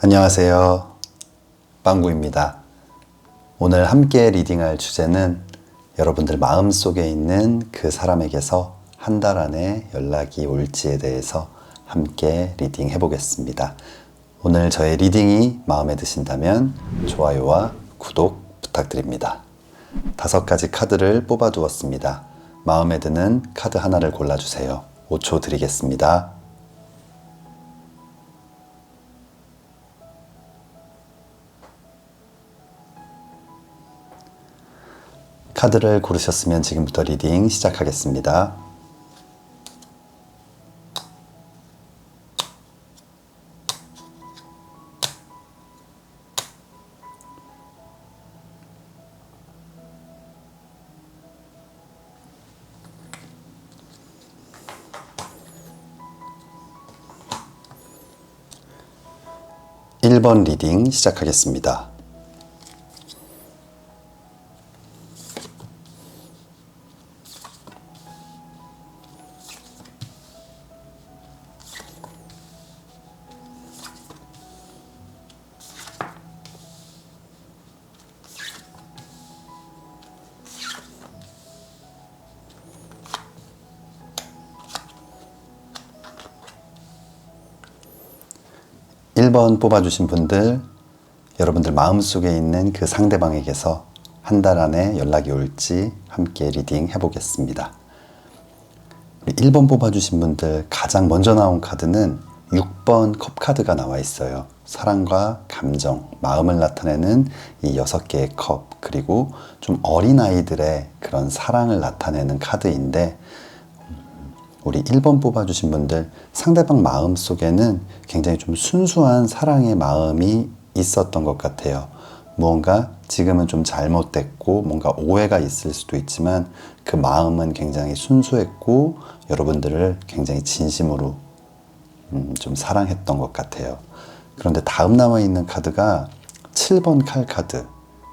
안녕하세요. 빵구입니다. 오늘 함께 리딩할 주제는 여러분들 마음속에 있는 그 사람에게서 한 달 안에 연락이 올지에 대해서 함께 리딩 해보겠습니다. 오늘 저의 리딩이 마음에 드신다면 좋아요와 구독 부탁드립니다. 5가지 카드를 뽑아 두었습니다. 마음에 드는 카드 하나를 골라주세요. 5초 드리겠습니다. 카드를 고르셨으면 지금부터 리딩 시작하겠습니다. (1번) 리딩 시작하겠습니다. 1번 뽑아주신 분들, 여러분들 마음속에 있는 그 상대방에게서 한 달 안에 연락이 올지 함께 리딩 해보겠습니다. 1번 뽑아주신 분들 가장 먼저 나온 카드는 6번 컵 카드가 나와 있어요. 사랑과 감정, 마음을 나타내는 이 6개의 컵, 그리고 좀 어린아이들의 그런 사랑을 나타내는 카드인데, 우리 1번 뽑아주신 분들 상대방 마음 속에는 굉장히 좀 순수한 사랑의 마음이 있었던 것 같아요. 무언가 지금은 좀 잘못됐고 뭔가 오해가 있을 수도 있지만 그 마음은 굉장히 순수했고 여러분들을 굉장히 진심으로 좀 사랑했던 것 같아요. 그런데 다음 나와 있는 카드가 7번 칼 카드,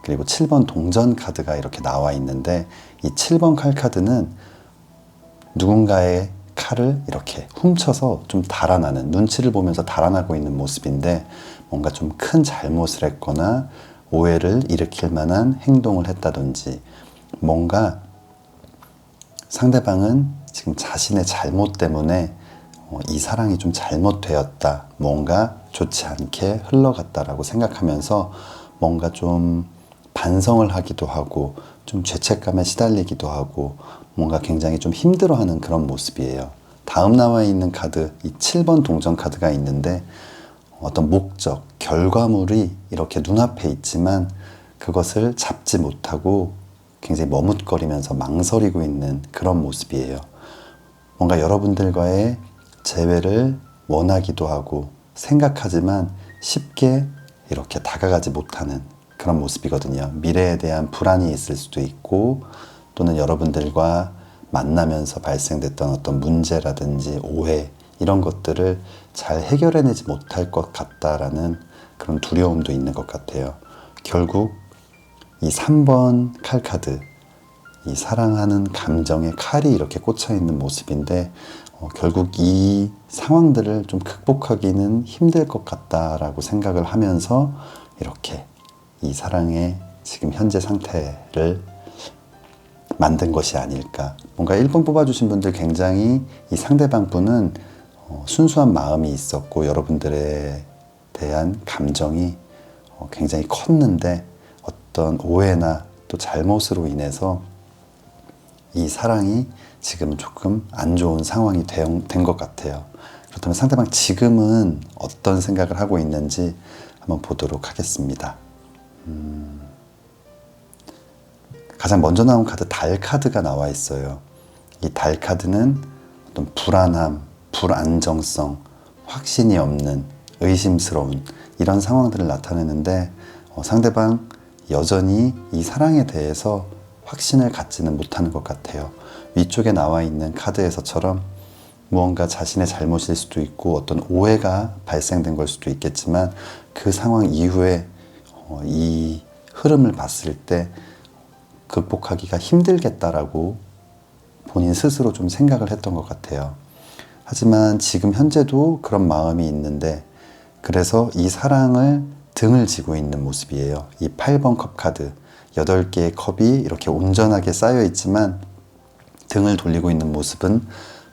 그리고 7번 동전 카드가 이렇게 나와 있는데, 이 7번 칼 카드는 누군가의 칼을 이렇게 훔쳐서 좀 달아나는, 눈치를 보면서 달아나고 있는 모습인데, 뭔가 좀 큰 잘못을 했거나 오해를 일으킬 만한 행동을 했다든지, 뭔가 상대방은 지금 자신의 잘못 때문에 이 사랑이 좀 잘못되었다, 뭔가 좋지 않게 흘러갔다라고 생각하면서 뭔가 좀 반성을 하기도 하고 좀 죄책감에 시달리기도 하고 뭔가 굉장히 좀 힘들어하는 그런 모습이에요. 다음 나와 있는 카드, 이 7번 동전 카드가 있는데, 어떤 목적, 결과물이 이렇게 눈앞에 있지만 그것을 잡지 못하고 굉장히 머뭇거리면서 망설이고 있는 그런 모습이에요. 뭔가 여러분들과의 재회를 원하기도 하고 생각하지만 쉽게 이렇게 다가가지 못하는 그런 모습이거든요. 미래에 대한 불안이 있을 수도 있고, 또는 여러분들과 만나면서 발생됐던 어떤 문제라든지 오해, 이런 것들을 잘 해결해내지 못할 것 같다라는 그런 두려움도 있는 것 같아요. 결국 이 3번 칼 카드, 이 사랑하는 감정의 칼이 이렇게 꽂혀 있는 모습인데, 결국 이 상황들을 좀 극복하기는 힘들 것 같다라고 생각을 하면서 이렇게 이 사랑의 지금 현재 상태를 만든 것이 아닐까. 뭔가 1번 뽑아주신 분들 굉장히 이 상대방 분은 순수한 마음이 있었고 여러분들에 대한 감정이 굉장히 컸는데, 어떤 오해나 또 잘못으로 인해서 이 사랑이 지금은 조금 안 좋은 상황이 된 것 같아요. 그렇다면 상대방 지금은 어떤 생각을 하고 있는지 한번 보도록 하겠습니다. 가장 먼저 나온 카드 달 카드가 나와 있어요. 이 달 카드는 어떤 불안함, 불안정성, 확신이 없는, 의심스러운 이런 상황들을 나타내는데, 상대방 여전히 이 사랑에 대해서 확신을 갖지는 못하는 것 같아요. 위쪽에 나와 있는 카드에서처럼 무언가 자신의 잘못일 수도 있고 어떤 오해가 발생된 걸 수도 있겠지만, 그 상황 이후에 이 흐름을 봤을 때 극복하기가 힘들겠다라고 본인 스스로 좀 생각을 했던 것 같아요. 하지만 지금 현재도 그런 마음이 있는데, 그래서 이 사랑을 등을 지고 있는 모습이에요. 이 8번 컵 카드, 8개의 컵이 이렇게 온전하게 쌓여 있지만 등을 돌리고 있는 모습은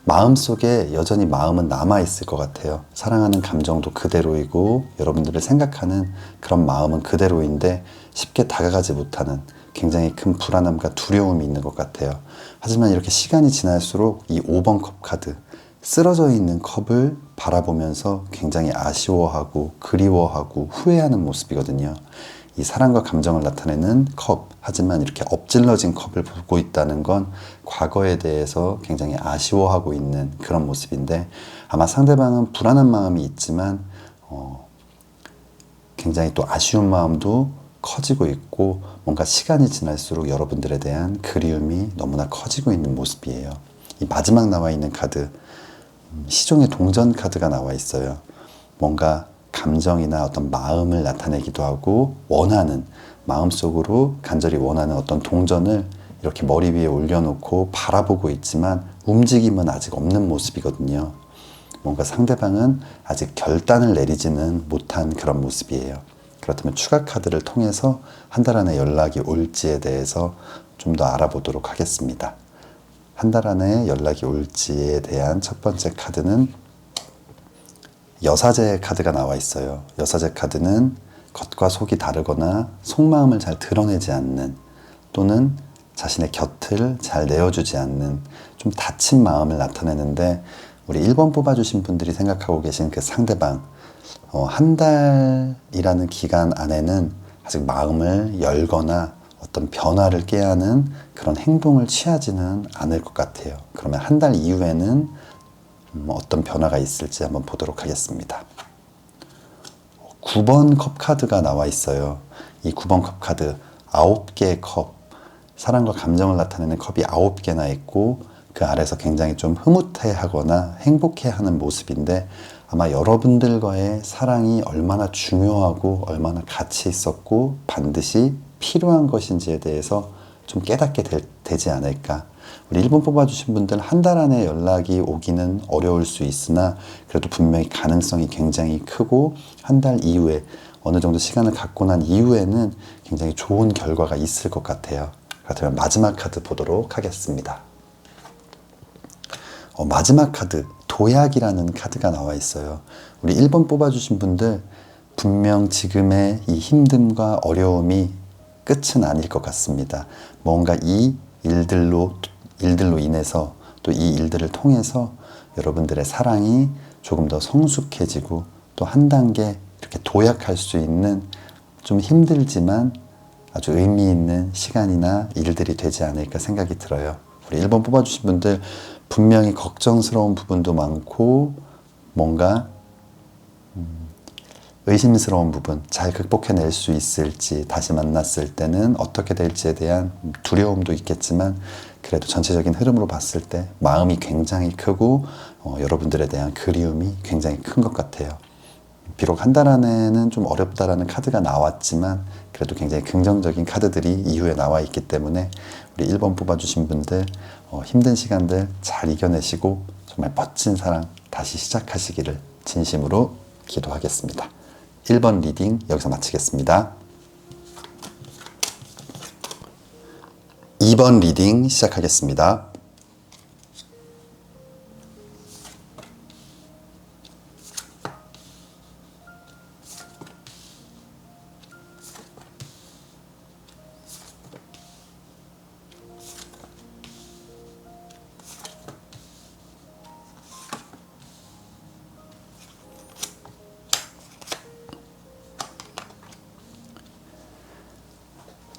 마음속에 여전히 마음은 남아있을 것 같아요. 사랑하는 감정도 그대로이고 여러분들을 생각하는 그런 마음은 그대로인데 쉽게 다가가지 못하는 굉장히 큰 불안함과 두려움이 있는 것 같아요. 하지만 이렇게 시간이 지날수록 이 5번 컵 카드, 쓰러져 있는 컵을 바라보면서 굉장히 아쉬워하고 그리워하고 후회하는 모습이거든요. 이 사랑과 감정을 나타내는 컵, 하지만 이렇게 엎질러진 컵을 보고 있다는 건 과거에 대해서 굉장히 아쉬워하고 있는 그런 모습인데, 아마 상대방은 불안한 마음이 있지만 굉장히 또 아쉬운 마음도 커지고 있고, 뭔가 시간이 지날수록 여러분들에 대한 그리움이 너무나 커지고 있는 모습이에요. 이 마지막 나와 있는 카드, 시종의 동전 카드가 나와 있어요. 뭔가 감정이나 어떤 마음을 나타내기도 하고, 원하는, 마음속으로 간절히 원하는 어떤 동전을 이렇게 머리 위에 올려놓고 바라보고 있지만 움직임은 아직 없는 모습이거든요. 뭔가 상대방은 아직 결단을 내리지는 못한 그런 모습이에요. 그렇다면 추가 카드를 통해서 한 달 안에 연락이 올지에 대해서 좀 더 알아보도록 하겠습니다. 한 달 안에 연락이 올지에 대한 첫 번째 카드는 여사제 카드가 나와 있어요. 여사제 카드는 겉과 속이 다르거나 속마음을 잘 드러내지 않는, 또는 자신의 곁을 잘 내어주지 않는 좀 다친 마음을 나타내는데, 우리 1번 뽑아주신 분들이 생각하고 계신 그 상대방, 한 달이라는 기간 안에는 아직 마음을 열거나 어떤 변화를 꾀하는 그런 행동을 취하지는 않을 것 같아요. 그러면 한 달 이후에는 어떤 변화가 있을지 한번 보도록 하겠습니다. 9번 컵 카드가 나와 있어요. 이 9번 컵 카드, 9개의 컵, 사랑과 감정을 나타내는 컵이 9개나 있고, 그 아래서 굉장히 좀 흐뭇해하거나 행복해하는 모습인데, 아마 여러분들과의 사랑이 얼마나 중요하고 얼마나 가치 있었고 반드시 필요한 것인지에 대해서 좀 깨닫게 되지 않을까. 우리 1번 뽑아주신 분들 한 달 안에 연락이 오기는 어려울 수 있으나, 그래도 분명히 가능성이 굉장히 크고, 한 달 이후에 어느 정도 시간을 갖고 난 이후에는 굉장히 좋은 결과가 있을 것 같아요. 그렇다면 마지막 카드 보도록 하겠습니다. 마지막 카드, 도약이라는 카드가 나와 있어요. 우리 1번 뽑아주신 분들 분명 지금의 이 힘듦과 어려움이 끝은 아닐 것 같습니다. 뭔가 이 일들로 인해서, 또 이 일들을 통해서 여러분들의 사랑이 조금 더 성숙해지고, 또 한 단계 이렇게 도약할 수 있는 좀 힘들지만 아주 의미 있는 시간이나 일들이 되지 않을까 생각이 들어요. 우리 1번 뽑아주신 분들 분명히 걱정스러운 부분도 많고, 뭔가 의심스러운 부분, 잘 극복해낼 수 있을지, 다시 만났을 때는 어떻게 될지에 대한 두려움도 있겠지만, 그래도 전체적인 흐름으로 봤을 때 마음이 굉장히 크고 여러분들에 대한 그리움이 굉장히 큰 것 같아요. 비록 한 달 안에는 좀 어렵다라는 카드가 나왔지만, 그래도 굉장히 긍정적인 카드들이 이후에 나와 있기 때문에 우리 1번 뽑아주신 분들 힘든 시간들 잘 이겨내시고 정말 멋진 사랑 다시 시작하시기를 진심으로 기도하겠습니다. 1번 리딩 여기서 마치겠습니다. 2번 리딩 시작하겠습니다.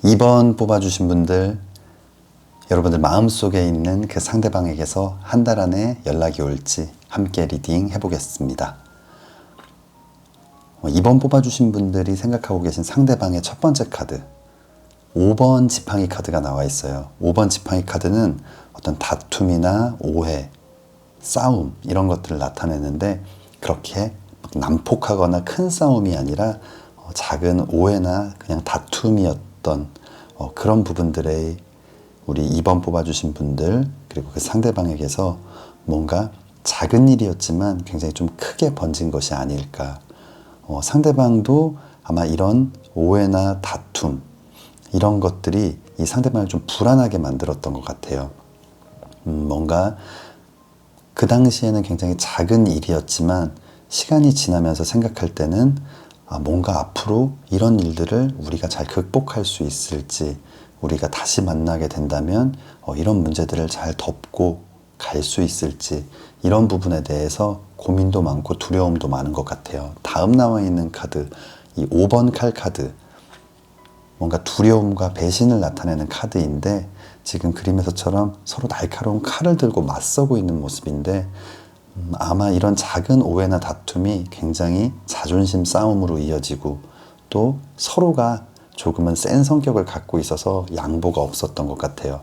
2번 뽑아주신 분들, 여러분들 마음속에 있는 그 상대방에게서 한 달 안에 연락이 올지 함께 리딩 해보겠습니다. 2번 뽑아주신 분들이 생각하고 계신 상대방의 첫 번째 카드, 5번 지팡이 카드가 나와 있어요. 5번 지팡이 카드는 어떤 다툼이나 오해, 싸움 이런 것들을 나타내는데, 그렇게 난폭하거나 큰 싸움이 아니라 작은 오해나 그냥 다툼이었던 그런 부분들의 우리 2번 뽑아주신 분들, 그리고 그 상대방에게서 뭔가 작은 일이었지만 굉장히 좀 크게 번진 것이 아닐까. 상대방도 아마 이런 오해나 다툼 이런 것들이 이 상대방을 좀 불안하게 만들었던 것 같아요. 뭔가 그 당시에는 굉장히 작은 일이었지만 시간이 지나면서 생각할 때는 뭔가 앞으로 이런 일들을 우리가 잘 극복할 수 있을지, 우리가 다시 만나게 된다면 이런 문제들을 잘 덮고 갈 수 있을지, 이런 부분에 대해서 고민도 많고 두려움도 많은 것 같아요. 다음 나와 있는 카드, 이 5번 칼 카드, 뭔가 두려움과 배신을 나타내는 카드인데, 지금 그림에서처럼 서로 날카로운 칼을 들고 맞서고 있는 모습인데, 아마 이런 작은 오해나 다툼이 굉장히 자존심 싸움으로 이어지고, 또 서로가 조금은 센 성격을 갖고 있어서 양보가 없었던 것 같아요.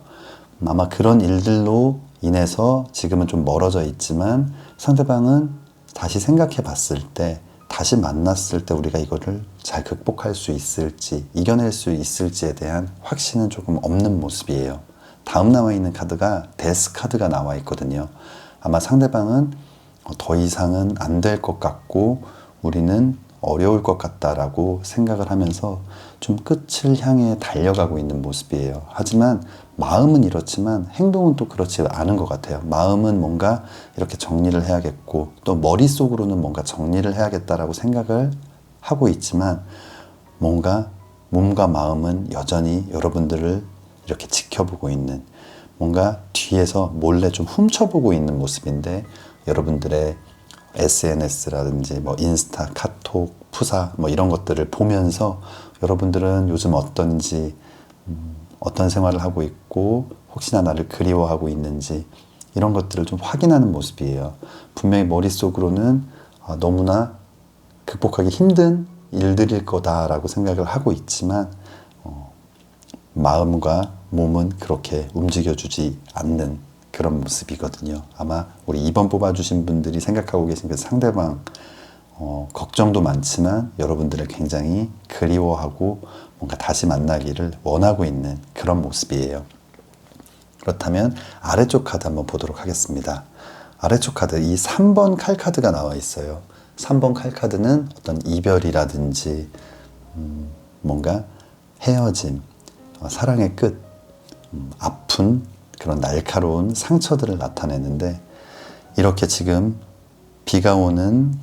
아마 그런 일들로 인해서 지금은 좀 멀어져 있지만, 상대방은 다시 생각해 봤을 때, 다시 만났을 때 우리가 이거를 잘 극복할 수 있을지, 이겨낼 수 있을지에 대한 확신은 조금 없는 모습이에요. 다음 나와 있는 카드가 데스 카드가 나와 있거든요. 아마 상대방은 더 이상은 안 될 것 같고 우리는 어려울 것 같다라고 생각을 하면서 좀 끝을 향해 달려가고 있는 모습이에요. 하지만 마음은 이렇지만 행동은 또 그렇지 않은 것 같아요. 마음은 뭔가 이렇게 정리를 해야겠고, 또 머릿속으로는 뭔가 정리를 해야겠다라고 생각을 하고 있지만, 뭔가 몸과 마음은 여전히 여러분들을 이렇게 지켜보고 있는, 뭔가 뒤에서 몰래 좀 훔쳐보고 있는 모습인데, 여러분들의 SNS라든지 인스타, 카톡, 푸사 이런 것들을 보면서 여러분들은 요즘 어떤지, 어떤 생활을 하고 있고 혹시나 나를 그리워하고 있는지, 이런 것들을 좀 확인하는 모습이에요. 분명히 머릿속으로는 너무나 극복하기 힘든 일들일 거다라고 생각을 하고 있지만, 마음과 몸은 그렇게 움직여주지 않는 그런 모습이거든요. 아마 우리 2번 뽑아주신 분들이 생각하고 계신 그 상대방, 걱정도 많지만 여러분들을 굉장히 그리워하고 뭔가 다시 만나기를 원하고 있는 그런 모습이에요. 그렇다면 아래쪽 카드 한번 보도록 하겠습니다. 아래쪽 카드, 이 3번 칼 카드가 나와 있어요. 3번 칼 카드는 어떤 이별이라든지 뭔가 헤어짐, 사랑의 끝, 아픈 그런 날카로운 상처들을 나타내는데, 이렇게 지금 비가 오는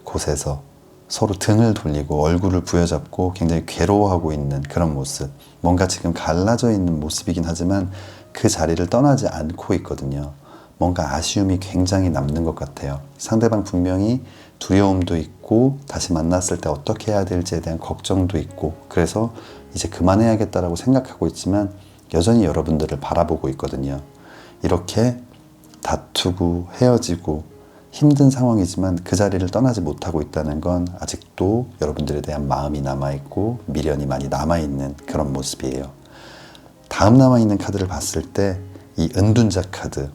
곳에서 서로 등을 돌리고 얼굴을 부여잡고 굉장히 괴로워하고 있는 그런 모습, 뭔가 지금 갈라져 있는 모습이긴 하지만 그 자리를 떠나지 않고 있거든요. 뭔가 아쉬움이 굉장히 남는 것 같아요. 상대방 분명히 두려움도 있고 다시 만났을 때 어떻게 해야 될지에 대한 걱정도 있고, 그래서 이제 그만해야겠다라고 생각하고 있지만 여전히 여러분들을 바라보고 있거든요. 이렇게 다투고 헤어지고 힘든 상황이지만 그 자리를 떠나지 못하고 있다는 건 아직도 여러분들에 대한 마음이 남아있고 미련이 많이 남아있는 그런 모습이에요. 다음 남아있는 카드를 봤을 때 이 은둔자 카드,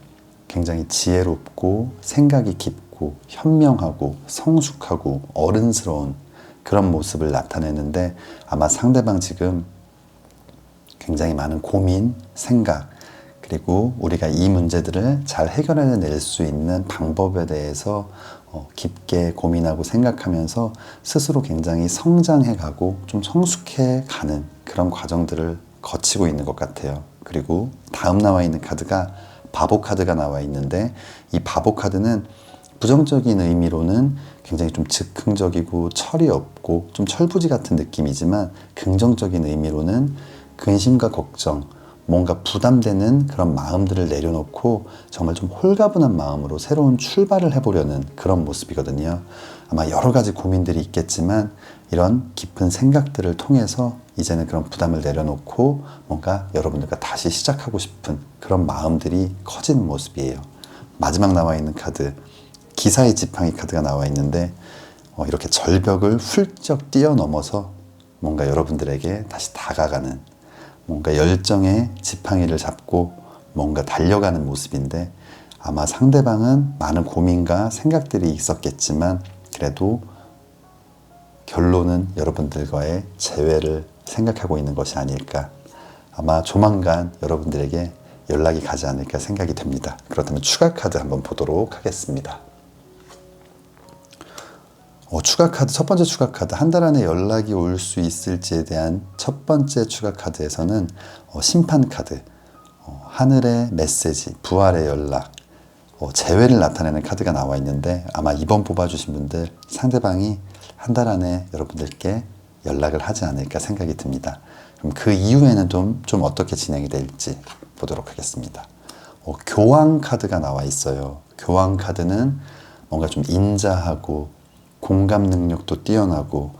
굉장히 지혜롭고 생각이 깊고 현명하고 성숙하고 어른스러운 그런 모습을 나타내는데, 아마 상대방 지금 굉장히 많은 고민, 생각, 그리고 우리가 이 문제들을 잘 해결해낼 수 있는 방법에 대해서 깊게 고민하고 생각하면서 스스로 굉장히 성장해가고 좀 성숙해 가는 그런 과정들을 거치고 있는 것 같아요. 그리고 다음 나와 있는 카드가 바보 카드가 나와 있는데, 이 바보 카드는 부정적인 의미로는 굉장히 좀 즉흥적이고 철이 없고 좀 철부지 같은 느낌이지만, 긍정적인 의미로는 근심과 걱정, 뭔가 부담되는 그런 마음들을 내려놓고 정말 좀 홀가분한 마음으로 새로운 출발을 해보려는 그런 모습이거든요. 아마 여러 가지 고민들이 있겠지만 이런 깊은 생각들을 통해서 이제는 그런 부담을 내려놓고 뭔가 여러분들과 다시 시작하고 싶은 그런 마음들이 커지는 모습이에요. 마지막 나와 있는 카드, 기사의 지팡이 카드가 나와 있는데, 이렇게 절벽을 훌쩍 뛰어넘어서 뭔가 여러분들에게 다시 다가가는, 뭔가 열정의 지팡이를 잡고 뭔가 달려가는 모습인데, 아마 상대방은 많은 고민과 생각들이 있었겠지만 그래도 결론은 여러분들과의 재회를 생각하고 있는 것이 아닐까. 아마 조만간 여러분들에게 연락이 가지 않을까 생각이 됩니다. 그렇다면 추가 카드 한번 보도록 하겠습니다. 추가 카드, 첫 번째 추가 카드, 한 달 안에 연락이 올 수 있을지에 대한 첫 번째 추가 카드에서는 심판 카드, 하늘의 메시지, 부활의 연락, 재회를 나타내는 카드가 나와 있는데, 아마 이번 뽑아주신 분들 상대방이 한 달 안에 여러분들께 연락을 하지 않을까 생각이 듭니다. 그럼 그 이후에는 좀 어떻게 진행이 될지 보도록 하겠습니다. 교황 카드가 나와 있어요. 교황 카드는 뭔가 좀 인자하고 공감 능력도 뛰어나고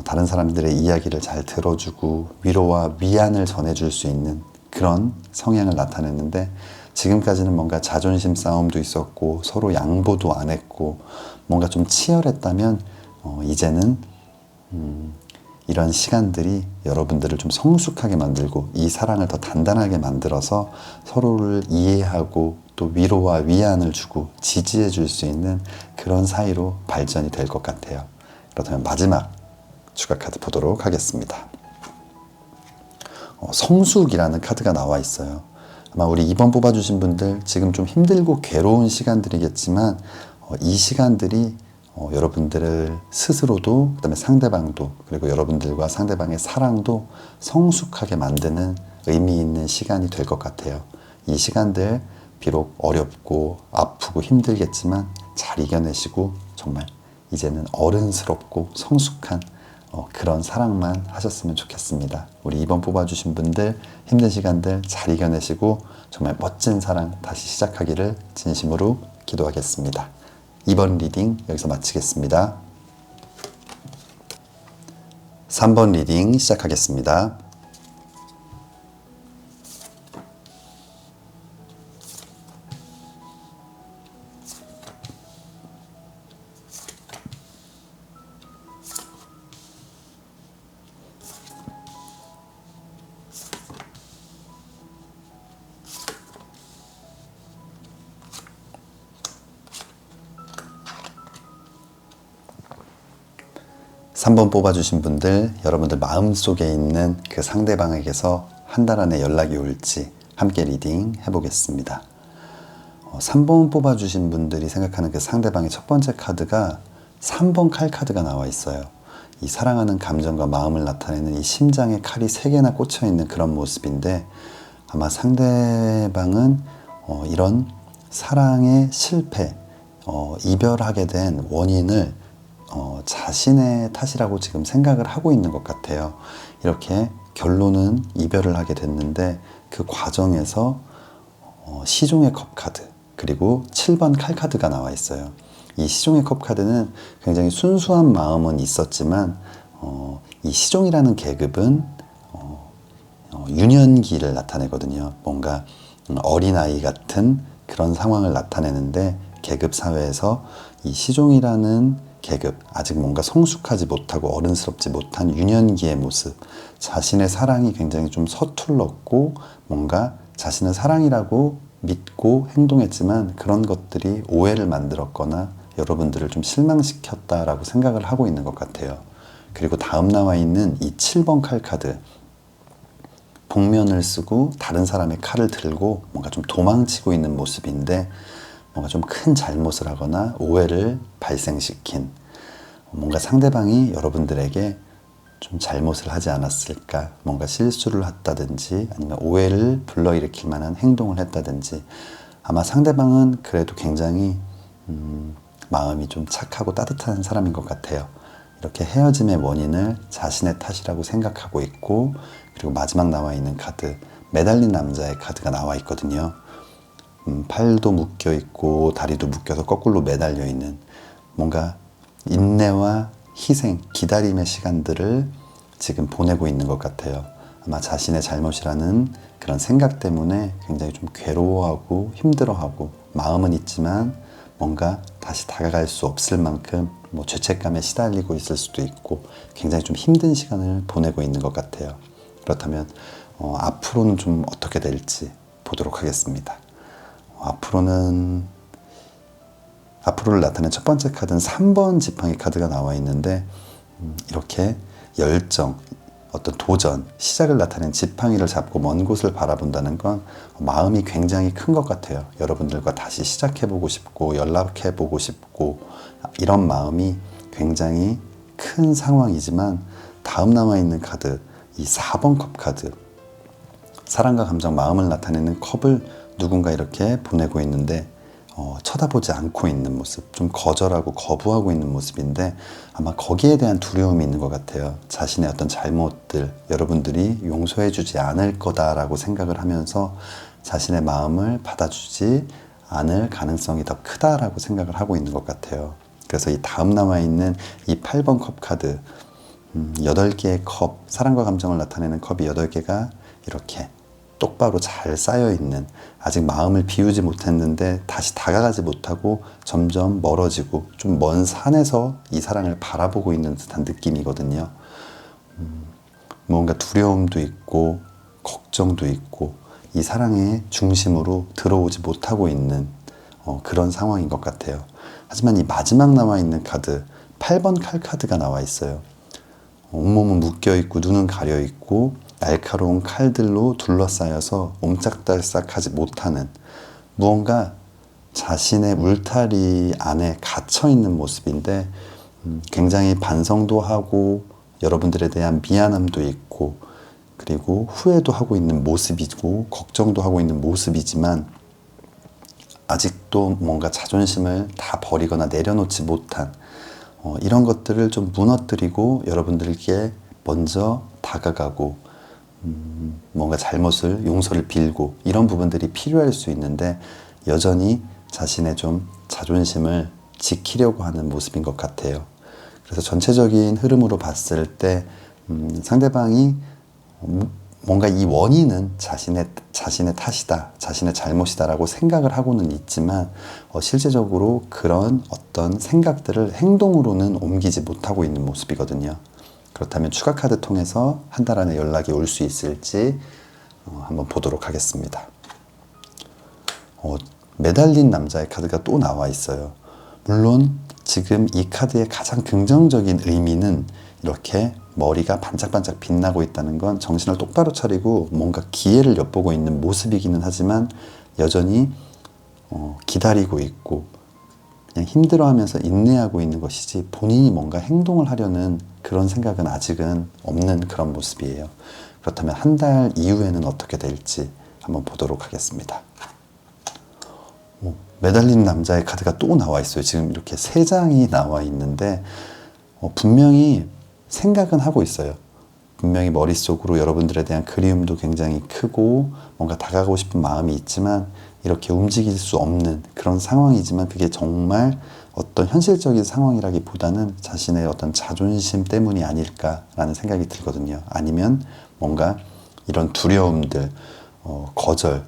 다른 사람들의 이야기를 잘 들어주고 위로와 위안을 전해줄 수 있는 그런 성향을 나타냈는데, 지금까지는 뭔가 자존심 싸움도 있었고 서로 양보도 안 했고 뭔가 좀 치열했다면 이제는 이런 시간들이 여러분들을 좀 성숙하게 만들고 이 사랑을 더 단단하게 만들어서 서로를 이해하고 또 위로와 위안을 주고 지지해 줄 수 있는 그런 사이로 발전이 될 것 같아요. 그렇다면 마지막 추가 카드 보도록 하겠습니다. 성숙이라는 카드가 나와 있어요. 아마 우리 2번 뽑아주신 분들 지금 좀 힘들고 괴로운 시간들이겠지만 이 시간들이 여러분들을 스스로도, 그다음에 상대방도, 그리고 여러분들과 상대방의 사랑도 성숙하게 만드는 의미 있는 시간이 될 것 같아요. 이 시간들 비록 어렵고 아프고 힘들겠지만 잘 이겨내시고 정말 이제는 어른스럽고 성숙한 그런 사랑만 하셨으면 좋겠습니다. 우리 2번 뽑아주신 분들 힘든 시간들 잘 이겨내시고 정말 멋진 사랑 다시 시작하기를 진심으로 기도하겠습니다. 2번 리딩 여기서 마치겠습니다. 3번 리딩 시작하겠습니다. 삼 번 뽑아주신 분들, 여러분들 마음속에 있는 그 상대방에게서 한 달 안에 연락이 올지 함께 리딩 해보겠습니다. 3번 뽑아주신 분들이 생각하는 그 상대방의 첫 번째 카드가 3번 칼 카드가 나와 있어요. 이 사랑하는 감정과 마음을 나타내는 이 심장에 칼이 3개나 꽂혀 있는 그런 모습인데, 아마 상대방은 이런 사랑의 실패, 이별하게 된 원인을 자신의 탓이라고 지금 생각을 하고 있는 것 같아요. 이렇게 결론은 이별을 하게 됐는데 그 과정에서 시종의 컵 카드, 그리고 7번 칼 카드가 나와 있어요. 이 시종의 컵 카드는 굉장히 순수한 마음은 있었지만 이 시종이라는 계급은 유년기를 나타내거든요. 뭔가 어린아이 같은 그런 상황을 나타내는데, 계급 사회에서 이 시종이라는 계급, 아직 뭔가 성숙하지 못하고 어른스럽지 못한 유년기의 모습, 자신의 사랑이 굉장히 좀 서툴렀고 뭔가 자신의 사랑이라고 믿고 행동했지만 그런 것들이 오해를 만들었거나 여러분들을 좀 실망시켰다라고 생각을 하고 있는 것 같아요. 그리고 다음 나와 있는 이 7번 칼 카드, 복면을 쓰고 다른 사람의 칼을 들고 뭔가 좀 도망치고 있는 모습인데, 뭔가 좀 큰 잘못을 하거나 오해를 발생시킨, 뭔가 상대방이 여러분들에게 좀 잘못을 하지 않았을까, 뭔가 실수를 했다든지 아니면 오해를 불러일으킬 만한 행동을 했다든지, 아마 상대방은 그래도 굉장히 마음이 좀 착하고 따뜻한 사람인 것 같아요. 이렇게 헤어짐의 원인을 자신의 탓이라고 생각하고 있고, 그리고 마지막 나와 있는 카드, 매달린 남자의 카드가 나와 있거든요. 팔도 묶여 있고 다리도 묶여서 거꾸로 매달려 있는, 뭔가 인내와 희생, 기다림의 시간들을 지금 보내고 있는 것 같아요. 아마 자신의 잘못이라는 그런 생각 때문에 굉장히 좀 괴로워하고 힘들어하고, 마음은 있지만 뭔가 다시 다가갈 수 없을 만큼 죄책감에 시달리고 있을 수도 있고 굉장히 좀 힘든 시간을 보내고 있는 것 같아요. 그렇다면 앞으로는 좀 어떻게 될지 보도록 하겠습니다. 앞으로를 나타낸 첫 번째 카드는 3번 지팡이 카드가 나와 있는데, 이렇게 열정, 어떤 도전, 시작을 나타낸 지팡이를 잡고 먼 곳을 바라본다는 건 마음이 굉장히 큰 것 같아요. 여러분들과 다시 시작해보고 싶고 연락해보고 싶고 이런 마음이 굉장히 큰 상황이지만 다음 남아있는 카드, 이 4번 컵 카드, 사랑과 감정, 마음을 나타내는 컵을 누군가 이렇게 보내고 있는데 쳐다보지 않고 있는 모습, 좀 거절하고 거부하고 있는 모습인데 아마 거기에 대한 두려움이 있는 것 같아요. 자신의 어떤 잘못들, 여러분들이 용서해 주지 않을 거다라고 생각을 하면서 자신의 마음을 받아주지 않을 가능성이 더 크다라고 생각을 하고 있는 것 같아요. 그래서 이 다음 남아있는 이 8번 컵 카드, 8개의 컵, 사랑과 감정을 나타내는 컵이 8개가 이렇게 똑바로 잘 쌓여있는, 아직 마음을 비우지 못했는데 다시 다가가지 못하고 점점 멀어지고 좀 먼 산에서 이 사랑을 바라보고 있는 듯한 느낌이거든요. 뭔가 두려움도 있고 걱정도 있고 이 사랑의 중심으로 들어오지 못하고 있는 그런 상황인 것 같아요. 하지만 이 마지막 남아있는 카드, 8번 칼 카드가 나와 있어요. 온몸은 묶여있고 눈은 가려있고 날카로운 칼들로 둘러싸여서 옴짝달싹하지 못하는, 무언가 자신의 울타리 안에 갇혀있는 모습인데 굉장히 반성도 하고 여러분들에 대한 미안함도 있고 그리고 후회도 하고 있는 모습이고 걱정도 하고 있는 모습이지만 아직도 뭔가 자존심을 다 버리거나 내려놓지 못한 이런 것들을 좀 무너뜨리고 여러분들께 먼저 다가가고 뭔가 잘못을 용서를 빌고 이런 부분들이 필요할 수 있는데 여전히 자신의 좀 자존심을 지키려고 하는 모습인 것 같아요. 그래서 전체적인 흐름으로 봤을 때 상대방이 뭔가 이 원인은 자신의 탓이다, 자신의 잘못이다라고 생각을 하고는 있지만 실제적으로 그런 어떤 생각들을 행동으로는 옮기지 못하고 있는 모습이거든요. 그렇다면 추가 카드 통해서 한 달 안에 연락이 올 수 있을지 한번 보도록 하겠습니다. 매달린 남자의 카드가 또 나와 있어요. 물론 지금 이 카드의 가장 긍정적인 의미는 이렇게 머리가 반짝반짝 빛나고 있다는 건 정신을 똑바로 차리고 뭔가 기회를 엿보고 있는 모습이기는 하지만 여전히 기다리고 있고 그냥 힘들어하면서 인내하고 있는 것이지 본인이 뭔가 행동을 하려는 그런 생각은 아직은 없는 그런 모습이에요. 그렇다면 한 달 이후에는 어떻게 될지 한번 보도록 하겠습니다. 매달린 남자의 카드가 또 나와 있어요. 지금 이렇게 3장이 나와 있는데 분명히 생각은 하고 있어요. 분명히 머릿속으로 여러분들에 대한 그리움도 굉장히 크고 뭔가 다가가고 싶은 마음이 있지만 이렇게 움직일 수 없는 그런 상황이지만 그게 정말 어떤 현실적인 상황이라기보다는 자신의 어떤 자존심 때문이 아닐까라는 생각이 들거든요. 아니면 뭔가 이런 두려움들, 거절,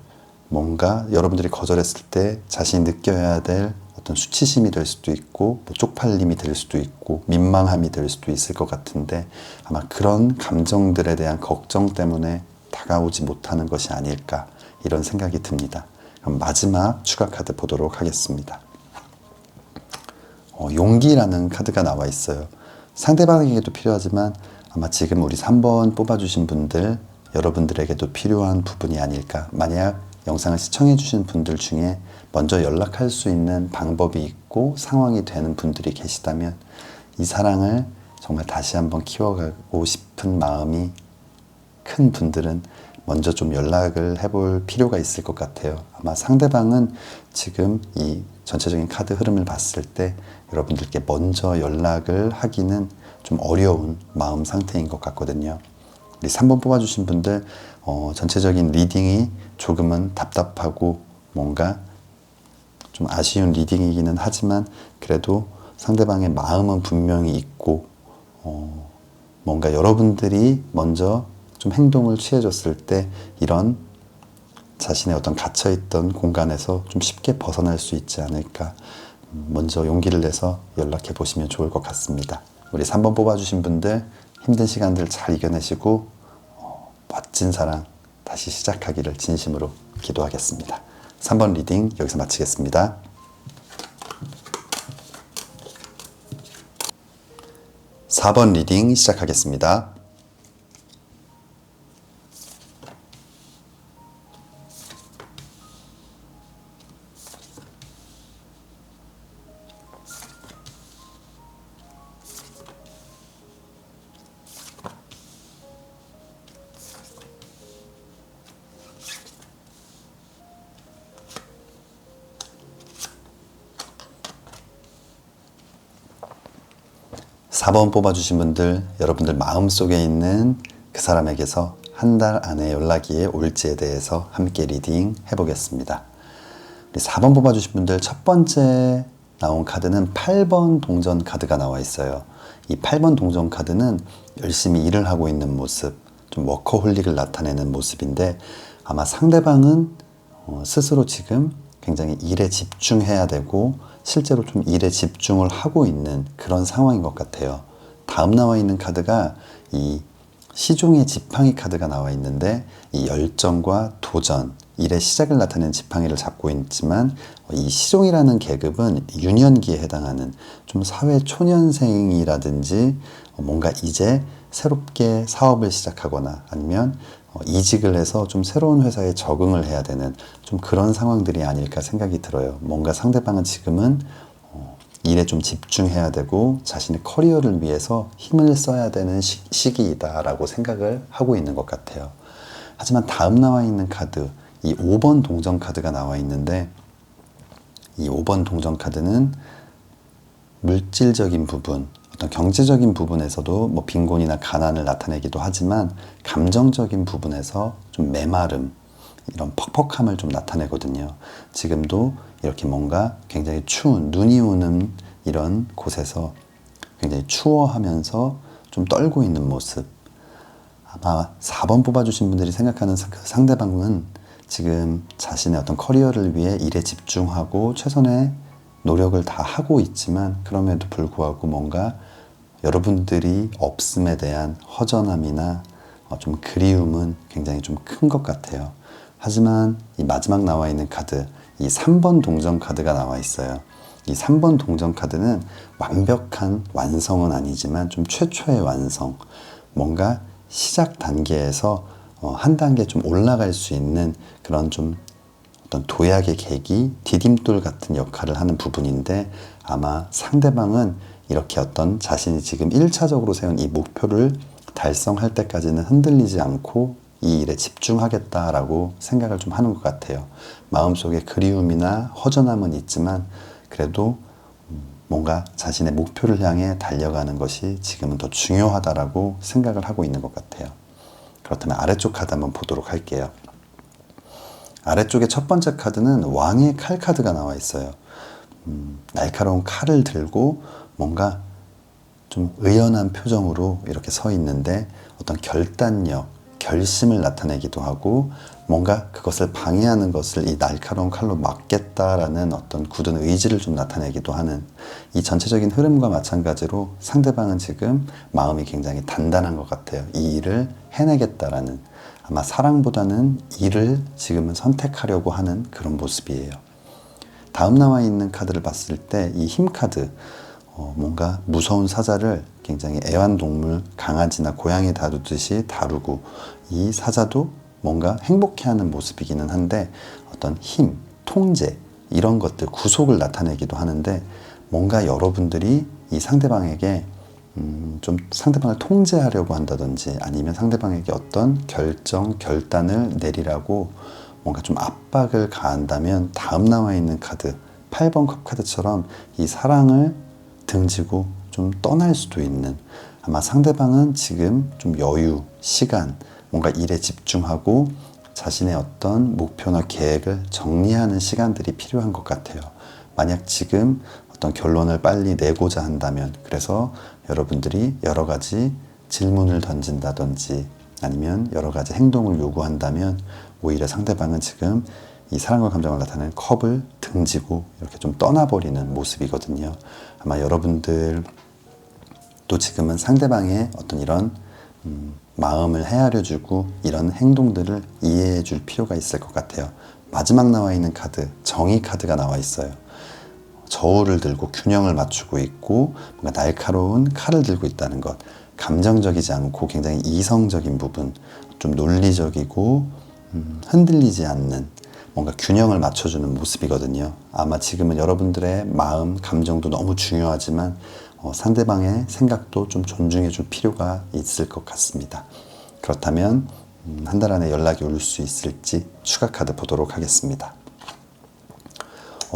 뭔가 여러분들이 거절했을 때 자신이 느껴야 될 어떤 수치심이 될 수도 있고 쪽팔림이 될 수도 있고 민망함이 될 수도 있을 것 같은데 아마 그런 감정들에 대한 걱정 때문에 다가오지 못하는 것이 아닐까 이런 생각이 듭니다. 그럼 마지막 추가 카드 보도록 하겠습니다. 용기라는 카드가 나와 있어요. 상대방에게도 필요하지만 아마 지금 우리 3번 뽑아주신 분들 여러분들에게도 필요한 부분이 아닐까. 만약 영상을 시청해 주신 분들 중에 먼저 연락할 수 있는 방법이 있고 상황이 되는 분들이 계시다면 이 사랑을 정말 다시 한번 키워가고 싶은 마음이 큰 분들은 먼저 좀 연락을 해볼 필요가 있을 것 같아요. 아마 상대방은 지금 이 전체적인 카드 흐름을 봤을 때 여러분들께 먼저 연락을 하기는 좀 어려운 마음 상태인 것 같거든요. 우리 3번 뽑아주신 분들 전체적인 리딩이 조금은 답답하고 뭔가 좀 아쉬운 리딩이기는 하지만 그래도 상대방의 마음은 분명히 있고 뭔가 여러분들이 먼저 좀 행동을 취해줬을 때 이런 자신의 어떤 갇혀있던 공간에서 좀 쉽게 벗어날 수 있지 않을까. 먼저 용기를 내서 연락해 보시면 좋을 것 같습니다. 우리 3번 뽑아주신 분들 힘든 시간들 잘 이겨내시고 멋진 사랑 다시 시작하기를 진심으로 기도하겠습니다. 3번 리딩 여기서 마치겠습니다. 4번 리딩 시작하겠습니다. 4번 뽑아주신 분들, 여러분들 마음속에 있는 그 사람에게서 한 달 안에 연락이 올지에 대해서 함께 리딩 해보겠습니다. 4번 뽑아주신 분들 첫 번째 나온 카드는 8번 동전 카드가 나와 있어요. 이 8번 동전 카드는 열심히 일을 하고 있는 모습, 좀 워커홀릭을 나타내는 모습인데 아마 상대방은 스스로 지금 굉장히 일에 집중해야 되고 실제로 좀 일에 집중을 하고 있는 그런 상황인 것 같아요. 다음 나와 있는 카드가 이 시종의 지팡이 카드가 나와 있는데 이 열정과 도전, 일의 시작을 나타내는 지팡이를 잡고 있지만 이 시종이라는 계급은 유년기에 해당하는 좀 사회 초년생이라든지 뭔가 이제 새롭게 사업을 시작하거나 아니면 이직을 해서 좀 새로운 회사에 적응을 해야 되는 좀 그런 상황들이 아닐까 생각이 들어요. 뭔가 상대방은 지금은 일에 좀 집중해야 되고 자신의 커리어를 위해서 힘을 써야 되는 시기이다라고 생각을 하고 있는 것 같아요. 하지만 다음 나와 있는 카드, 이 5번 동전 카드가 나와 있는데 이 5번 동전 카드는 물질적인 부분, 어떤 경제적인 부분에서도 뭐 빈곤이나 가난을 나타내기도 하지만 감정적인 부분에서 좀 메마름, 이런 퍽퍽함을 좀 나타내거든요. 지금도 이렇게 뭔가 굉장히 추운 눈이 오는 이런 곳에서 굉장히 추워하면서 좀 떨고 있는 모습. 아마 4번 뽑아주신 분들이 생각하는 그 상대방은 지금 자신의 어떤 커리어를 위해 일에 집중하고 최선의 노력을 다 하고 있지만 그럼에도 불구하고 뭔가 여러분들이 없음에 대한 허전함이나 좀 그리움은 굉장히 좀 큰 것 같아요. 하지만 이 마지막 나와 있는 카드, 이 3번 동전 카드가 나와 있어요. 이 3번 동전 카드는 완벽한 완성은 아니지만 좀 최초의 완성, 뭔가 시작 단계에서 한 단계 좀 올라갈 수 있는 그런 좀 어떤 도약의 계기, 디딤돌 같은 역할을 하는 부분인데 아마 상대방은 이렇게 어떤 자신이 지금 1차적으로 세운 이 목표를 달성할 때까지는 흔들리지 않고 이 일에 집중하겠다라고 생각을 좀 하는 것 같아요. 마음속에 그리움이나 허전함은 있지만 그래도 뭔가 자신의 목표를 향해 달려가는 것이 지금은 더 중요하다라고 생각을 하고 있는 것 같아요. 그렇다면 아래쪽 카드 한번 보도록 할게요. 아래쪽에 첫 번째 카드는 왕의 칼 카드가 나와 있어요. 날카로운 칼을 들고 뭔가 좀 의연한 표정으로 이렇게 서 있는데 어떤 결단력, 결심을 나타내기도 하고 뭔가 그것을 방해하는 것을 이 날카로운 칼로 막겠다라는 어떤 굳은 의지를 좀 나타내기도 하는 이 전체적인 흐름과 마찬가지로 상대방은 지금 마음이 굉장히 단단한 것 같아요. 이 일을 해내겠다라는 아마 사랑보다는 일을 지금은 선택하려고 하는 그런 모습이에요. 다음 나와 있는 카드를 봤을 때 이 힘 카드 뭔가 무서운 사자를 굉장히 애완동물, 강아지나 고양이 다루듯이 다루고 이 사자도 뭔가 행복해하는 모습이기는 한데 어떤 힘, 통제 이런 것들, 구속을 나타내기도 하는데 뭔가 여러분들이 이 상대방에게 좀 상대방을 통제하려고 한다든지 아니면 상대방에게 어떤 결정, 결단을 내리라고 뭔가 좀 압박을 가한다면 다음 나와 있는 카드, 8번 컵 카드처럼 이 사랑을 등지고 좀 떠날 수도 있는 아마 상대방은 지금 좀 여유, 시간, 뭔가 일에 집중하고 자신의 어떤 목표나 계획을 정리하는 시간들이 필요한 것 같아요. 만약 지금 어떤 결론을 빨리 내고자 한다면 그래서 여러분들이 여러 가지 질문을 던진다든지 아니면 여러 가지 행동을 요구한다면 오히려 상대방은 지금 이 사랑과 감정을 나타내는 컵을 등지고 이렇게 좀 떠나버리는 모습이거든요. 아마 여러분들도 지금은 상대방의 어떤 이런 마음을 헤아려주고 이런 행동들을 이해해 줄 필요가 있을 것 같아요. 마지막 나와 있는 카드, 정의 카드가 나와 있어요. 저울을 들고 균형을 맞추고 있고 뭔가 날카로운 칼을 들고 있다는 것, 감정적이지 않고 굉장히 이성적인 부분, 좀 논리적이고 흔들리지 않는 뭔가 균형을 맞춰주는 모습이거든요. 아마 지금은 여러분들의 마음, 감정도 너무 중요하지만 상대방의 생각도 좀 존중해 줄 필요가 있을 것 같습니다. 그렇다면 한 달 안에 연락이 올 수 있을지 추가 카드 보도록 하겠습니다.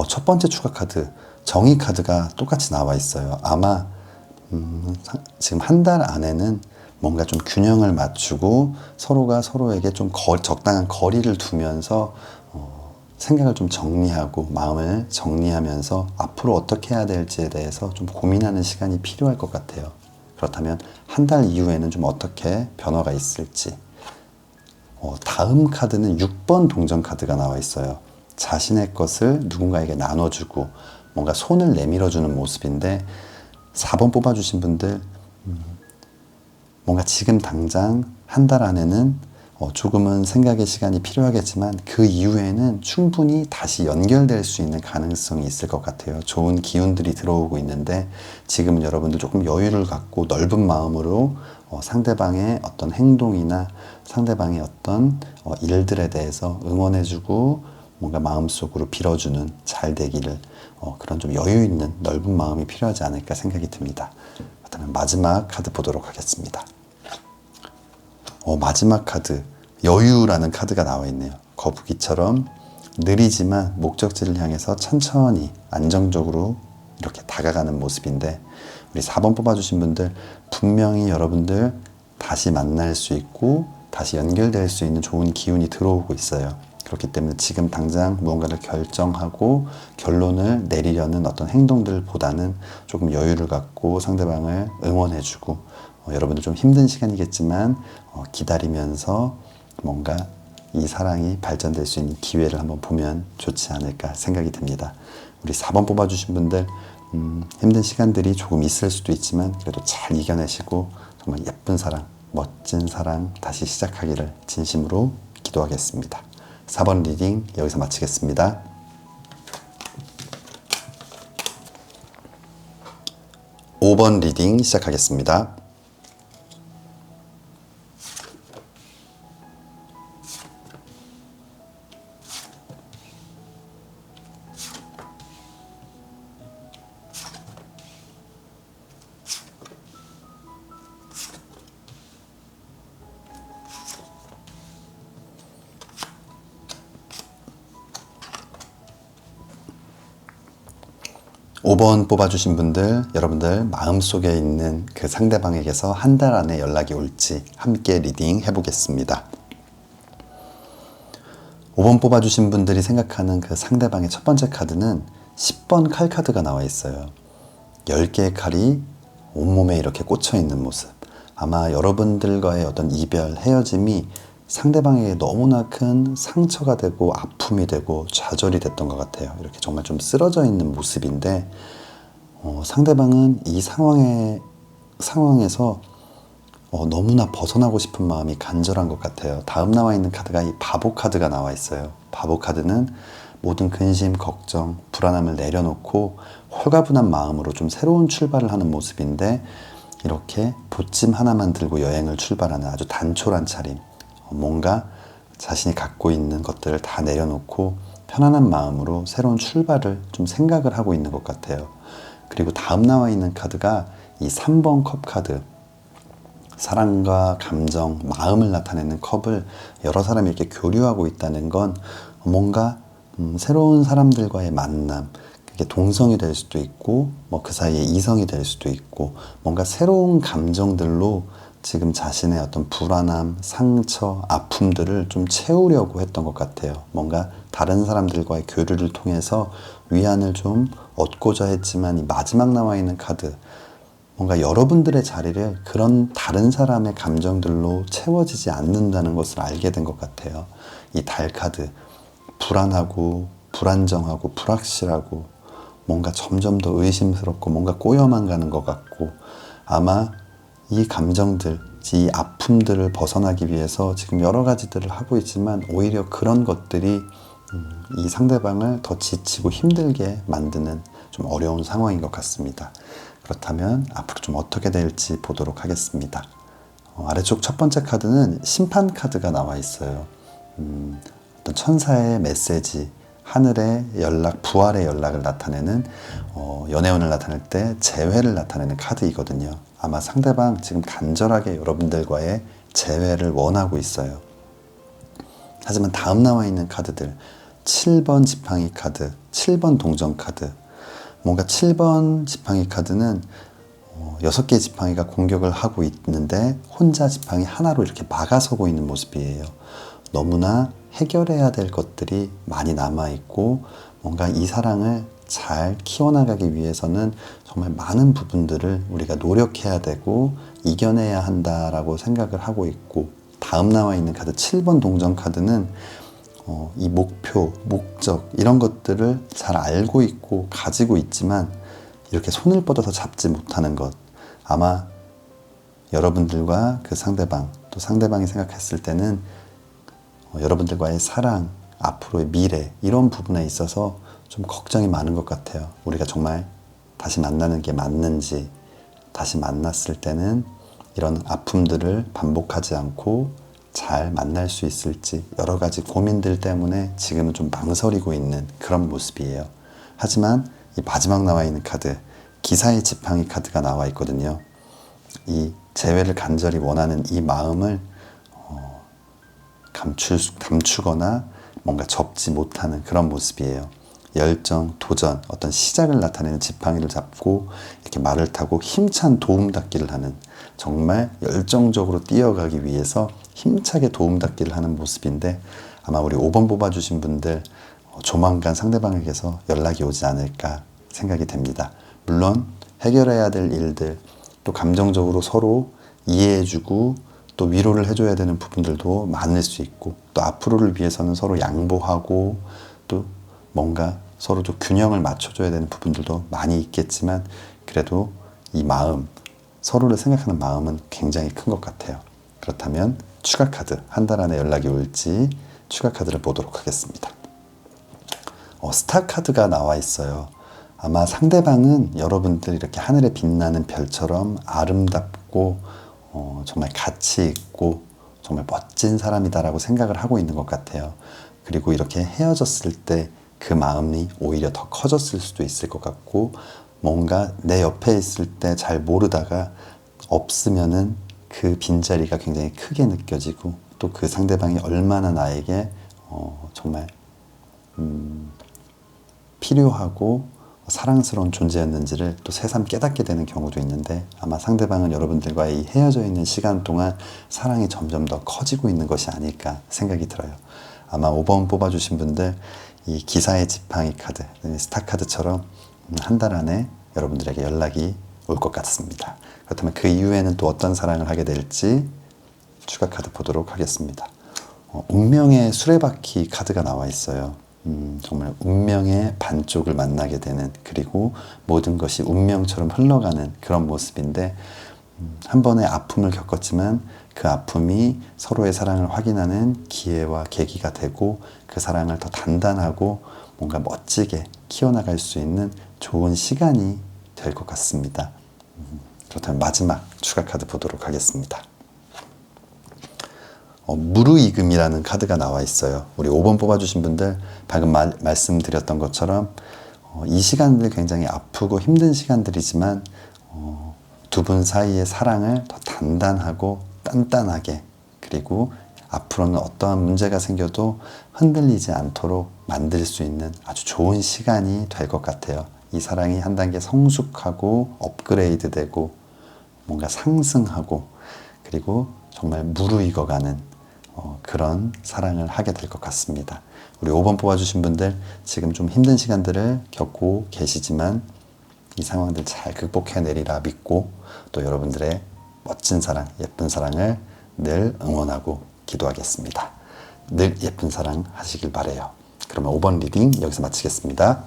첫 번째 추가 카드, 정의 카드가 똑같이 나와 있어요. 아마 지금 한 달 안에는 뭔가 좀 균형을 맞추고 서로가 서로에게 좀 적당한 거리를 두면서 생각을 좀 정리하고 마음을 정리하면서 앞으로 어떻게 해야 될지에 대해서 좀 고민하는 시간이 필요할 것 같아요. 그렇다면 한 달 이후에는 좀 어떻게 변화가 있을지. 다음 카드는 6번 동전 카드가 나와 있어요. 자신의 것을 누군가에게 나눠주고 뭔가 손을 내밀어주는 모습인데 4번 뽑아주신 분들 뭔가 지금 당장 한 달 안에는 조금은 생각의 시간이 필요하겠지만 그 이후에는 충분히 다시 연결될 수 있는 가능성이 있을 것 같아요. 좋은 기운들이 들어오고 있는데 지금은 여러분들 조금 여유를 갖고 넓은 마음으로 상대방의 어떤 행동이나 상대방의 어떤 일들에 대해서 응원해주고 뭔가 마음속으로 빌어주는 잘 되기를 그런 좀 여유 있는 넓은 마음이 필요하지 않을까 생각이 듭니다. 그렇다면 마지막 카드 보도록 하겠습니다. 마지막 카드 여유라는 카드가 나와 있네요. 거북이처럼 느리지만 목적지를 향해서 천천히 안정적으로 이렇게 다가가는 모습인데 우리 4번 뽑아주신 분들 분명히 여러분들 다시 만날 수 있고 다시 연결될 수 있는 좋은 기운이 들어오고 있어요. 그렇기 때문에 지금 당장 무언가를 결정하고 결론을 내리려는 어떤 행동들보다는 조금 여유를 갖고 상대방을 응원해주고 여러분들 좀 힘든 시간이겠지만 기다리면서 뭔가 이 사랑이 발전될 수 있는 기회를 한번 보면 좋지 않을까 생각이 듭니다. 우리 4번 뽑아주신 분들 힘든 시간들이 조금 있을 수도 있지만 그래도 잘 이겨내시고 정말 예쁜 사랑, 멋진 사랑 다시 시작하기를 진심으로 기도하겠습니다. 4번 리딩 여기서 마치겠습니다. 5번 리딩 시작하겠습니다. 5번 뽑아주신 분들, 여러분들 마음속에 있는 그 상대방에게서 한 달 안에 연락이 올지 함께 리딩 해보겠습니다. 5번 뽑아주신 분들이 생각하는 그 상대방의 첫 번째 카드는 10번 칼 카드가 나와 있어요. 10개의 칼이 온몸에 이렇게 꽂혀 있는 모습. 아마 여러분들과의 어떤 이별, 헤어짐이 상대방에게 너무나 큰 상처가 되고 아픔이 되고 좌절이 됐던 것 같아요. 이렇게 정말 좀 쓰러져 있는 모습인데 상대방은 이 상황에서 너무나 벗어나고 싶은 마음이 간절한 것 같아요. 다음 나와 있는 카드가 이 바보 카드가 나와 있어요. 바보 카드는 모든 근심, 걱정, 불안함을 내려놓고 홀가분한 마음으로 좀 새로운 출발을 하는 모습인데 이렇게 보찜 하나만 들고 여행을 출발하는 아주 단촐한 차림. 뭔가 자신이 갖고 있는 것들을 다 내려놓고 편안한 마음으로 새로운 출발을 좀 생각을 하고 있는 것 같아요. 그리고 다음 나와 있는 카드가 이 3번 컵 카드. 사랑과 감정, 마음을 나타내는 컵을 여러 사람이 이렇게 교류하고 있다는 건 뭔가 새로운 사람들과의 만남, 그게 동성이 될 수도 있고 그 사이에 이성이 될 수도 있고 뭔가 새로운 감정들로 지금 자신의 어떤 불안함, 상처, 아픔들을 좀 채우려고 했던 것 같아요. 뭔가 다른 사람들과의 교류를 통해서 위안을 좀 얻고자 했지만 이 마지막 나와 있는 카드, 뭔가 여러분들의 자리를 그런 다른 사람의 감정들로 채워지지 않는다는 것을 알게 된 것 같아요. 이 달 카드, 불안하고 불안정하고 불확실하고 뭔가 점점 더 의심스럽고 뭔가 꼬여만 가는 것 같고 아마 이 감정들, 이 아픔들을 벗어나기 위해서 지금 여러 가지들을 하고 있지만 오히려 그런 것들이 이 상대방을 더 지치고 힘들게 만드는 좀 어려운 상황인 것 같습니다. 그렇다면 앞으로 좀 어떻게 될지 보도록 하겠습니다. 아래쪽 첫 번째 카드는 심판 카드가 나와 있어요. 어떤 천사의 메시지, 하늘의 연락, 부활의 연락을 나타내는 연애운을 나타낼 때 재회를 나타내는 카드이거든요. 아마 상대방 지금 간절하게 여러분들과의 재회를 원하고 있어요. 하지만 다음 나와 있는 카드들 7번 지팡이 카드, 7번 동전 카드 뭔가 7번 지팡이 카드는 6개의 지팡이가 공격을 하고 있는데 혼자 지팡이 하나로 이렇게 막아서고 있는 모습이에요. 너무나 해결해야 될 것들이 많이 남아있고 뭔가 이 사랑을 잘 키워나가기 위해서는 정말 많은 부분들을 우리가 노력해야 되고 이겨내야 한다라고 생각을 하고 있고, 다음 나와 있는 카드 7번 동전 카드는 이 목표, 목적 이런 것들을 잘 알고 있고 가지고 있지만 이렇게 손을 뻗어서 잡지 못하는 것, 아마 여러분들과 그 상대방, 또 상대방이 생각했을 때는 여러분들과의 사랑, 앞으로의 미래 이런 부분에 있어서 좀 걱정이 많은 것 같아요. 우리가 정말 다시 만나는 게 맞는지, 다시 만났을 때는 이런 아픔들을 반복하지 않고 잘 만날 수 있을지, 여러 가지 고민들 때문에 지금은 좀 망설이고 있는 그런 모습이에요. 하지만 이 마지막 나와 있는 카드, 기사의 지팡이 카드가 나와 있거든요. 이 재회를 간절히 원하는 이 마음을 감추거나 뭔가 접지 못하는 그런 모습이에요. 열정, 도전, 어떤 시작을 나타내는 지팡이를 잡고 이렇게 말을 타고 힘찬 도움닫기를 하는, 정말 열정적으로 뛰어가기 위해서 힘차게 도움닫기를 하는 모습인데, 아마 우리 5번 뽑아주신 분들 조만간 상대방에게서 연락이 오지 않을까 생각이 됩니다. 물론 해결해야 될 일들, 또 감정적으로 서로 이해해주고 또 위로를 해줘야 되는 부분들도 많을 수 있고, 또 앞으로를 위해서는 서로 양보하고 또 뭔가 서로 좀 균형을 맞춰줘야 되는 부분들도 많이 있겠지만, 그래도 이 마음, 서로를 생각하는 마음은 굉장히 큰 것 같아요. 그렇다면 추가 카드, 한 달 안에 연락이 올지 추가 카드를 보도록 하겠습니다. 스타 카드가 나와 있어요. 아마 상대방은 여러분들 이렇게 하늘에 빛나는 별처럼 아름답고 정말 가치 있고 정말 멋진 사람이다라고 생각을 하고 있는 것 같아요. 그리고 이렇게 헤어졌을 때 그 마음이 오히려 더 커졌을 수도 있을 것 같고, 뭔가 내 옆에 있을 때 잘 모르다가 없으면은 그 빈자리가 굉장히 크게 느껴지고, 또 그 상대방이 얼마나 나에게 정말 필요하고 사랑스러운 존재였는지를 또 새삼 깨닫게 되는 경우도 있는데, 아마 상대방은 여러분들과의 이 헤어져 있는 시간 동안 사랑이 점점 더 커지고 있는 것이 아닐까 생각이 들어요. 아마 5번 뽑아주신 분들 이 기사의 지팡이 카드, 스타 카드처럼 한 달 안에 여러분들에게 연락이 올 것 같습니다. 그렇다면 그 이후에는 또 어떤 사랑을 하게 될지 추가 카드 보도록 하겠습니다. 운명의 수레바퀴 카드가 나와 있어요. 정말 운명의 반쪽을 만나게 되는, 그리고 모든 것이 운명처럼 흘러가는 그런 모습인데, 한 번의 아픔을 겪었지만 그 아픔이 서로의 사랑을 확인하는 기회와 계기가 되고, 그 사랑을 더 단단하고 뭔가 멋지게 키워나갈 수 있는 좋은 시간이 될 것 같습니다. 그렇다면 마지막 추가 카드 보도록 하겠습니다. 무르익음이라는 카드가 나와 있어요. 우리 5번 뽑아주신 분들 방금 말씀드렸던 것처럼 이 시간들 굉장히 아프고 힘든 시간들이지만 두 분 사이의 사랑을 더 단단하고 단단하게, 그리고 앞으로는 어떠한 문제가 생겨도 흔들리지 않도록 만들 수 있는 아주 좋은 시간이 될 것 같아요. 이 사랑이 한 단계 성숙하고 업그레이드 되고 뭔가 상승하고, 그리고 정말 무르익어가는 그런 사랑을 하게 될 것 같습니다. 우리 5번 뽑아주신 분들 지금 좀 힘든 시간들을 겪고 계시지만 이 상황들 잘 극복해내리라 믿고, 또 여러분들의 멋진 사랑, 예쁜 사랑을 늘 응원하고 기도하겠습니다. 늘 예쁜 사랑 하시길 바래요. 그러면 5번 리딩 여기서 마치겠습니다.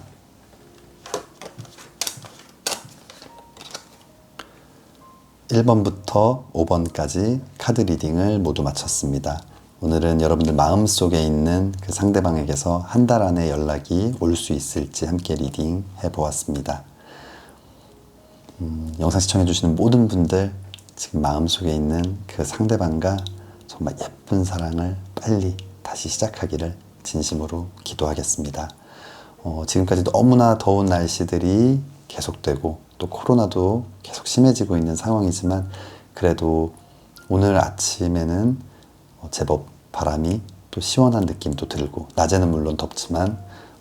(1번부터) (5번까지) 카드 리딩을 모두 마쳤습니다. 오늘은 여러분들 마음속에 있는 그 상대방에게서 한 달 안에 연락이 올 수 있을지 함께 리딩 해보았습니다. 영상 시청해주시는 모든 분들, 지금 마음속에 있는 그 상대방과 정말 예쁜 사랑을 빨리 다시 시작하기를 진심으로 기도하겠습니다. 지금까지 너무나 더운 날씨들이 계속되고 또 코로나도 계속 심해지고 있는 상황이지만, 그래도 오늘 아침에는 제법 바람이 또 시원한 느낌도 들고, 낮에는 물론 덥지만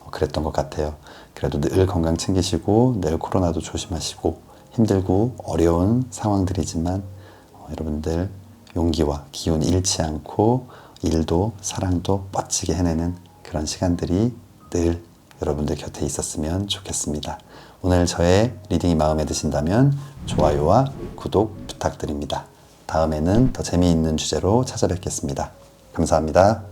그랬던 것 같아요. 그래도 늘 건강 챙기시고 늘 코로나도 조심하시고 힘들고 어려운 상황들이지만 여러분들 용기와 기운 잃지 않고 일도 사랑도 멋지게 해내는 그런 시간들이 늘 여러분들 곁에 있었으면 좋겠습니다. 오늘 저의 리딩이 마음에 드신다면 좋아요와 구독 부탁드립니다. 다음에는 더 재미있는 주제로 찾아뵙겠습니다. 감사합니다.